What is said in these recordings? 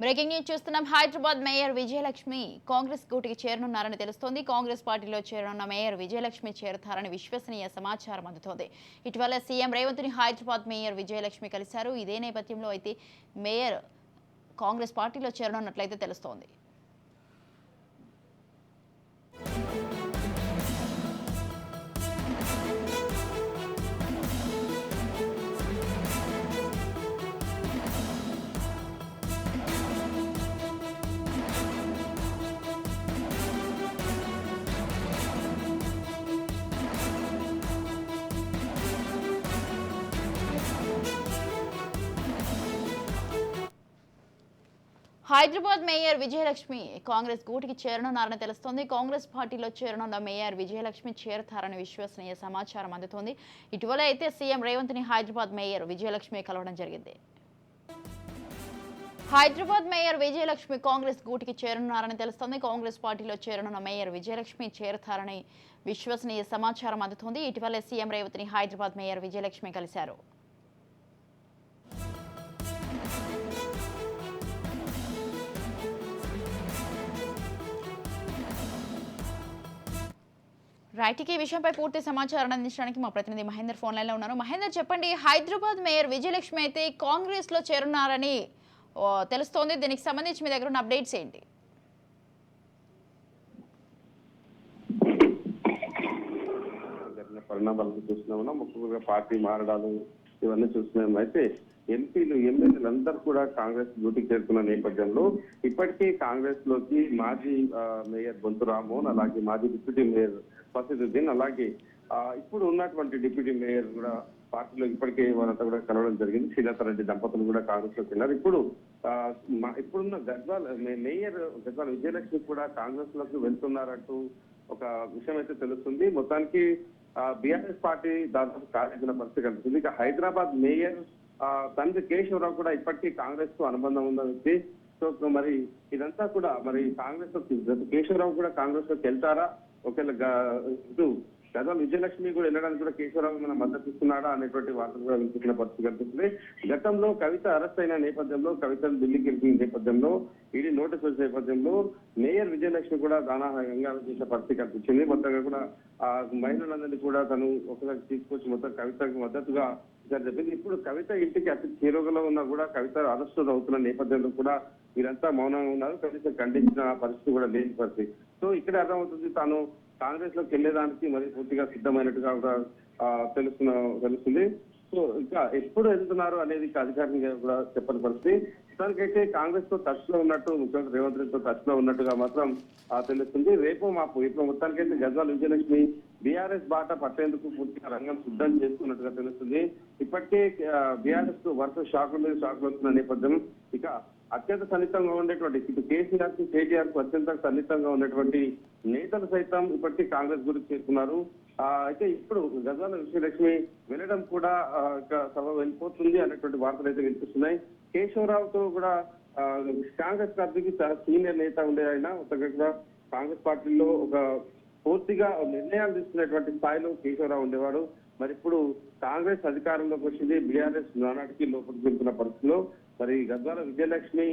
Breaking news చూస్తున్నాం. Hyderabad mayor Vijayalakshmi Congress గూటికి చేరనున్నారని తెలుస్తోంది. కాంగ్రెస్ పార్టీలో చేరనున్న మేయర్ విజయలక్ష్మి చేరతారని విశ్వసనీయ సమాచారం అందుతోంది. ఇటీవల సీఎం రేవంత్ ని హైదరాబాద్ మేయర్ విజయలక్ష్మి కలిశారు. ఇదే నేపథ్యంలో అయితే మేయర్ కాంగ్రెస్ పార్టీలో చేరనున్నట్లయితే తెలుస్తోంది. హైదరాబాద్ మేయర్ విజయలక్ష్మి కాంగ్రెస్ గూటికి చేరనున్నారని తెలుస్తోంది. కాంగ్రెస్ పార్టీలో చేరనున్న మేయర్ విజయలక్ష్మి చేరతారని విశ్వసనీయ సమాచారం అందుతోంది. ఇటీవల అయితే సీఎం రేవంత్ ని హైదరాబాద్ మేయర్ విజయలక్ష్మి కలవడం జరిగింది. హైదరాబాద్ మేయర్ విజయలక్ష్మి కాంగ్రెస్ గూటికి చేరనున్నారని తెలుస్తోంది. కాంగ్రెస్ పార్టీలో చేరనున్న మేయర్ విజయలక్ష్మి చేరతారని విశ్వసనీయ సమాచారం అందుతోంది. ఇటీవల సీఎం రేవంత్ ని హైదరాబాద్ మేయర్ విజయలక్ష్మి కలిశారు. రైట్, ఈ విషయంపై పూర్తి సమాచారం అందించడానికి మా ప్రతినిధి మహేందర్ ఫోన్ లైన్లో ఉన్నారు. మహేందర్, చెప్పండి, హైదరాబాద్ మేయర్ విజయలక్ష్మి అయితే కాంగ్రెస్ లో చేరున్నారని తెలుస్తోంది. దీనికి సంబంధించి మీ దగ్గర ఉన్న అప్డేట్స్ ఏంటి? పరిణామాలను చూస్తున్నాము. ముఖ్యంగా పార్టీ మారడాలు ఇవన్నీ చూస్తున్నాము. అయితే ఎంపీలు ఎమ్మెల్యేలు అందరూ కూడా కాంగ్రెస్ డ్యూటీకి చేరుకున్న నేపథ్యంలో ఇప్పటికే కాంగ్రెస్ లోకి మాజీ మేయర్ బొంతు రామ్మోహన్, అలాగే మాజీ డిప్యూటీ మేయర్ ఫసీదుద్దీన్, అలాగే ఇప్పుడు ఉన్నటువంటి డిప్యూటీ మేయర్ కూడా పార్టీలో ఇప్పటికే వాళ్ళంతా కూడా కలవడం జరిగింది. శ్రీలతారెడ్డి దంపతులు కూడా కాంగ్రెస్ లోకి వెళ్ళారు. ఇప్పుడున్న మేయర్ గద్వాల విజయలక్ష్మి కూడా కాంగ్రెస్ లోకి వెళ్తున్నారంటూ ఒక విషయం అయితే తెలుస్తుంది. మొత్తానికి బీఆర్ఎస్ పార్టీ దాదాపు కాలేజీల పరిస్థితి కనిపిస్తుంది. ఇక హైదరాబాద్ మేయర్ తండ్రి కేశవరావు కూడా ఇప్పటికీ కాంగ్రెస్ కు అనుబంధం ఉన్న వ్యక్తి. సో మరి ఇదంతా కూడా మరి కాంగ్రెస్ కేశవరావు కూడా కాంగ్రెస్ లోకి వెళ్తారా, ఒకవేళ ఇటు గద్వాల విజయలక్ష్మి కూడా వెళ్ళడానికి కూడా కేశవరావు మన మద్దతు ఇస్తున్నాడా అనేటువంటి వార్తలు కూడా వినిపించిన పరిస్థితి కనిపిస్తుంది. గతంలో కవిత అరెస్ట్ అయిన నేపథ్యంలో, కవితను ఢిల్లీకి వెళ్ళిన నేపథ్యంలో, ఈడీ నోటీస్ వచ్చిన నేపథ్యంలో మేయర్ విజయలక్ష్మి కూడా దానాహంగా చేసిన పరిస్థితి కనిపించింది. మొత్తంగా కూడా ఆ మహిళలందరినీ కూడా తను ఒకసారి తీసుకొచ్చి మొత్తం కవితకు మద్దతుగా చెప్పింది. ఇప్పుడు కవిత ఇంటికి అతి చేరువలో ఉన్నా కూడా కవిత అరెస్ట్ అవుతున్న నేపథ్యంలో కూడా వీరంతా మౌనంగా ఉన్నారు. కవిత ఖండించిన పరిస్థితి కూడా లేని పరిస్థితి. సో ఇక్కడ అర్థమవుతుంది తాను కాంగ్రెస్ లోకి వెళ్లేదానికి మరి పూర్తిగా సిద్ధమైనట్టుగా కూడా తెలుస్తుంది. సో ఇంకా ఎప్పుడు వెళ్తున్నారు అనేది అధికారికంగా కూడా చెప్పని పరిస్థితి. దానికైతే కాంగ్రెస్ తో టచ్ లో ఉన్నట్టు, ముఖ్యమంత్రి రేవంత్ రెడ్డితో టచ్ లో ఉన్నట్టుగా మాత్రం తెలుస్తుంది. రేపు ఇప్పుడు మొత్తానికైతే గద్వాల విజయలక్ష్మి బీఆర్ఎస్ బాట పట్టేందుకు పూర్తిగా రంగం సిద్ధం చేసుకున్నట్టుగా తెలుస్తుంది. ఇప్పటికే బీఆర్ఎస్ వరుస షాకుల మీద షాకులు వస్తున్న నేపథ్యం, ఇక అత్యంత సన్నిహితంగా ఉండేటువంటి ఇటు కేసీఆర్ కు కేటీఆర్ కు అత్యంత సన్నిహితంగా ఉన్నటువంటి నేతలు సైతం ఇప్పటికీ కాంగ్రెస్ గురించి చేస్తున్నారు. అయితే ఇప్పుడు గద్వాల విజయలక్ష్మి వెళ్ళడం కూడా సభ వెళ్ళిపోతుంది అనేటువంటి వార్తలు అయితే వినిపిస్తున్నాయి. కేశవరావుతో కూడా కాంగ్రెస్ పార్టీకి చాలా సీనియర్ నేత ఉండే ఆయన, కూడా కాంగ్రెస్ పార్టీలో ఒక పూర్తిగా నిర్ణయాలు తీసుకునేటువంటి స్థాయిలో కేశవరావు ఉండేవాడు. మరి ఇప్పుడు కాంగ్రెస్ అధికారంలోకి వచ్చింది, బీఆర్ఎస్ నానాటికి లోపలికి వెళ్తున్న పరిస్థితిలో మరి గద్వాల విజయలక్ష్మి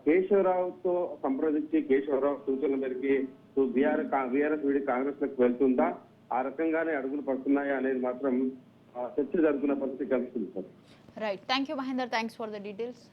కేశవరావుతో సంప్రదించి కేశవరావు సూచనల మేరకి బీఆర్ఎస్ వీడి కాంగ్రెస్ లోకి వెళ్తుందా, ఆ రకంగానే అడుగులు పడుతున్నాయా అనేది మాత్రం చర్చ జరుగుతున్న పరిస్థితి కనిపిస్తుంది sir. Right, thank you Mahender, thanks for the details.